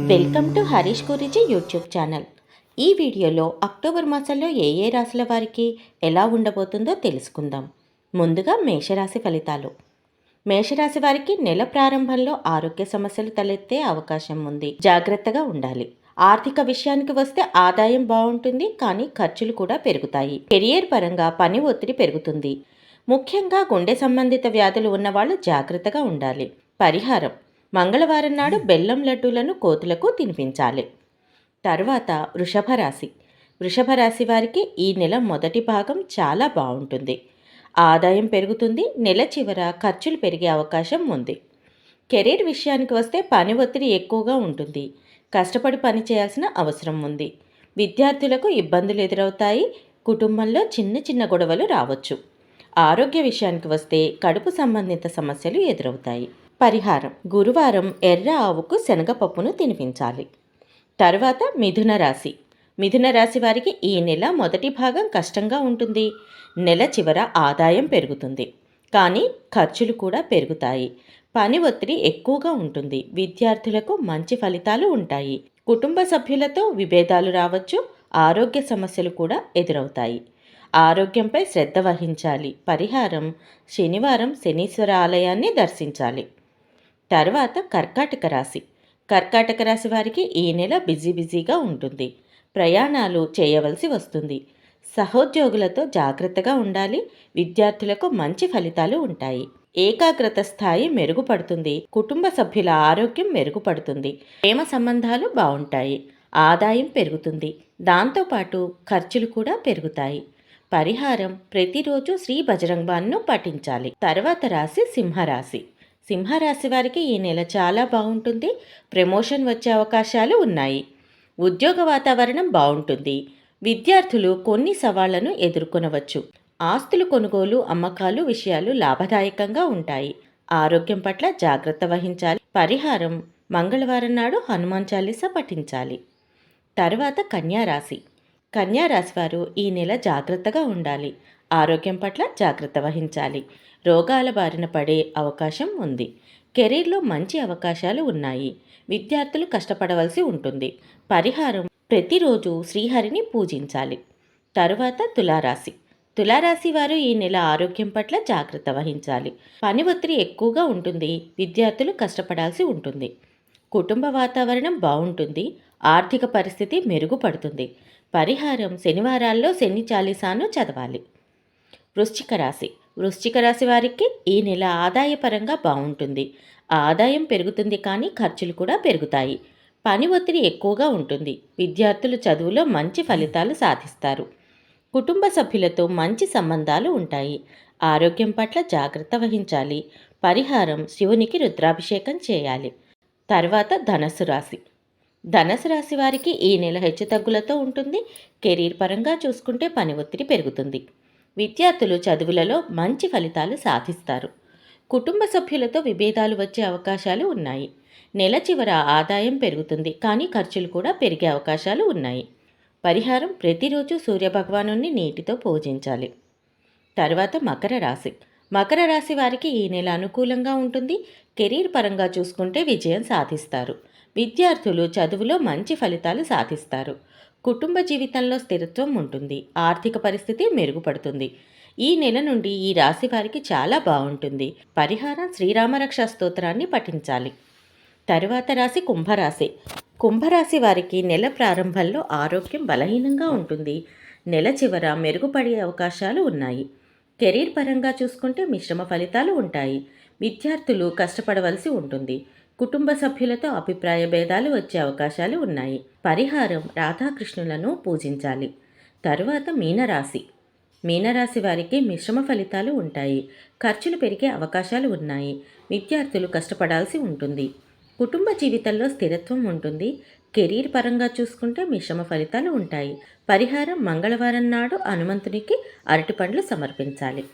Welcome to Harish గురించి YouTube channel. ఈ వీడియోలో అక్టోబర్ మాసంలో ఏ రాశుల వారికి ఎలా ఉండబోతుందో తెలుసుకుందాం. ముందుగా మేషరాశి ఫలితాలు. మేషరాశి వారికి నెల ప్రారంభంలో ఆరోగ్య సమస్యలు తలెత్తే అవకాశం ఉంది. జాగ్రత్తగా ఉండాలి. ఆర్థిక విషయానికి వస్తే ఆదాయం బాగుంటుంది, కానీ ఖర్చులు కూడా పెరుగుతాయి. కెరియర్ పరంగా పని ఒత్తిడి పెరుగుతుంది. ముఖ్యంగా గుండె సంబంధిత వ్యాధులు ఉన్నవాళ్ళు జాగ్రత్తగా ఉండాలి. పరిహారం: మంగళవారం నాడు బెల్లం లడ్డూలను కోతులకు తినిపించాలి. తర్వాత వృషభ రాశి. వృషభ రాశి వారికి ఈ నెల మొదటి భాగం చాలా బాగుంటుంది. ఆదాయం పెరుగుతుంది. నెల చివర ఖర్చులు పెరిగే అవకాశం ఉంది. కెరీర్ విషయానికి వస్తే పని ఒత్తిడి ఎక్కువగా ఉంటుంది. కష్టపడి పని చేయాల్సిన అవసరం ఉంది. విద్యార్థులకు ఇబ్బందులు ఎదురవుతాయి. కుటుంబంలో చిన్న చిన్న గొడవలు రావచ్చు. ఆరోగ్య విషయానికి వస్తే కడుపు సంబంధిత సమస్యలు ఎదురవుతాయి. పరిహారం: గురువారం ఎర్ర ఆవుకు శనగపప్పును తినిపించాలి. తర్వాత మిథున రాశి. మిథున రాశి వారికి ఈ నెల మొదటి భాగం కష్టంగా ఉంటుంది. నెల చివర ఆదాయం పెరుగుతుంది, కానీ ఖర్చులు కూడా పెరుగుతాయి. పని ఒత్తిడి ఎక్కువగా ఉంటుంది. విద్యార్థులకు మంచి ఫలితాలు ఉంటాయి. కుటుంబ సభ్యులతో విభేదాలు రావచ్చు. ఆరోగ్య సమస్యలు కూడా ఎదురవుతాయి. ఆరోగ్యంపై శ్రద్ధ వహించాలి. పరిహారం: శనివారం శనీశ్వర ఆలయాన్ని దర్శించాలి. తర్వాత కర్కాటక రాశి. కర్కాటక రాశి వారికి ఈ నెల బిజీగా ఉంటుంది. ప్రయాణాలు చేయవలసి వస్తుంది. సహోద్యోగులతో జాగ్రత్తగా ఉండాలి. విద్యార్థులకు మంచి ఫలితాలు ఉంటాయి. ఏకాగ్రత స్థాయి మెరుగుపడుతుంది. కుటుంబ సభ్యుల ఆరోగ్యం మెరుగుపడుతుంది. ప్రేమ సంబంధాలు బాగుంటాయి. ఆదాయం పెరుగుతుంది. దాంతోపాటు ఖర్చులు కూడా పెరుగుతాయి. పరిహారం: ప్రతిరోజు శ్రీ బజరంగ్బాన్ను పఠించాలి. తర్వాత రాశి సింహరాశి. సింహరాశి వారికి ఈ నెల చాలా బాగుంటుంది. ప్రమోషన్ వచ్చే అవకాశాలు ఉన్నాయి. ఉద్యోగ వాతావరణం బాగుంటుంది. విద్యార్థులు కొన్ని సవాళ్లను ఎదుర్కొనవచ్చు. ఆస్తులు కొనుగోలు, అమ్మకాలు విషయాలు లాభదాయకంగా ఉంటాయి. ఆరోగ్యం పట్ల జాగ్రత్త వహించాలి. పరిహారం: మంగళవారం నాడు హనుమాన్ చాలీసా పఠించాలి. తర్వాత కన్యారాశి. కన్యారాశి వారు ఈ నెల జాగ్రత్తగా ఉండాలి. ఆరోగ్యం పట్ల జాగ్రత్త వహించాలి. రోగాల బారిన పడే అవకాశం ఉంది. కెరీర్లో మంచి అవకాశాలు ఉన్నాయి. విద్యార్థులు కష్టపడవలసి ఉంటుంది. పరిహారం: ప్రతిరోజు శ్రీహరిని పూజించాలి. తరువాత తులారాశి. తులారాశి వారు ఈ నెల ఆరోగ్యం పట్ల జాగ్రత్త వహించాలి. పని ఒత్తిడి ఎక్కువగా ఉంటుంది. విద్యార్థులు కష్టపడాల్సి ఉంటుంది. కుటుంబ వాతావరణం బాగుంటుంది. ఆర్థిక పరిస్థితి మెరుగుపడుతుంది. పరిహారం: శనివారాల్లో శని చాలీసాను చదవాలి. వృశ్చిక రాశి. వృశ్చిక రాశి వారికి ఈ నెల ఆదాయపరంగా బాగుంటుంది. ఆదాయం పెరుగుతుంది, కానీ ఖర్చులు కూడా పెరుగుతాయి. పని ఒత్తిడి ఎక్కువగా ఉంటుంది. విద్యార్థులు చదువులో మంచి ఫలితాలు సాధిస్తారు. కుటుంబ సభ్యులతో మంచి సంబంధాలు ఉంటాయి. ఆరోగ్యం పట్ల జాగ్రత్త వహించాలి. పరిహారం: శివునికి రుద్రాభిషేకం చేయాలి. తర్వాత ధనస్సు రాశి. ధనుసు రాశి వారికి ఈ నెల హెచ్చుతగ్గులతో ఉంటుంది. కెరీర్ పరంగా చూసుకుంటే పని ఒత్తిడి పెరుగుతుంది. విద్యార్థులు చదువులలో మంచి ఫలితాలు సాధిస్తారు. కుటుంబ సభ్యులతో విభేదాలు వచ్చే అవకాశాలు ఉన్నాయి. నెల చివర ఆదాయం పెరుగుతుంది, కానీ ఖర్చులు కూడా పెరిగే అవకాశాలు ఉన్నాయి. పరిహారం: ప్రతిరోజు సూర్యభగవాను నీటితో పూజించాలి. తర్వాత మకర రాశి. మకర రాశి వారికి ఈ నెల అనుకూలంగా ఉంటుంది. కెరీర్ పరంగా చూసుకుంటే విజయం సాధిస్తారు. విద్యార్థులు చదువులో మంచి ఫలితాలు సాధిస్తారు. కుటుంబ జీవితంలో స్థిరత్వం ఉంటుంది. ఆర్థిక పరిస్థితి మెరుగుపడుతుంది. ఈ నెల నుండి ఈ రాశి వారికి చాలా బాగుంటుంది. పరిహారం: శ్రీరామరక్ష స్తోత్రాన్ని పఠించాలి. తరువాత రాశి కుంభరాశి. కుంభరాశి వారికి నెల ప్రారంభంలో ఆరోగ్యం బలహీనంగా ఉంటుంది. నెల చివర మెరుగుపడే అవకాశాలు ఉన్నాయి. కెరీర్ పరంగా చూసుకుంటే మిశ్రమ ఫలితాలు ఉంటాయి. విద్యార్థులు కష్టపడవలసి ఉంటుంది. కుటుంబ సభ్యులతో అభిప్రాయ భేదాలు వచ్చే అవకాశాలు ఉన్నాయి. పరిహారం: రాధాకృష్ణులను పూజించాలి. తరువాత మీనరాశి. మీనరాశి వారికి మిశ్రమ ఫలితాలు ఉంటాయి. ఖర్చులు పెరిగే అవకాశాలు ఉన్నాయి. విద్యార్థులు కష్టపడాల్సి ఉంటుంది. కుటుంబ జీవితంలో స్థిరత్వం ఉంటుంది. కెరీర్ పరంగా చూసుకుంటే మిశ్రమ ఫలితాలు ఉంటాయి. పరిహారం: మంగళవారం నాడు హనుమంతునికి అరటిపండ్లు సమర్పించాలి.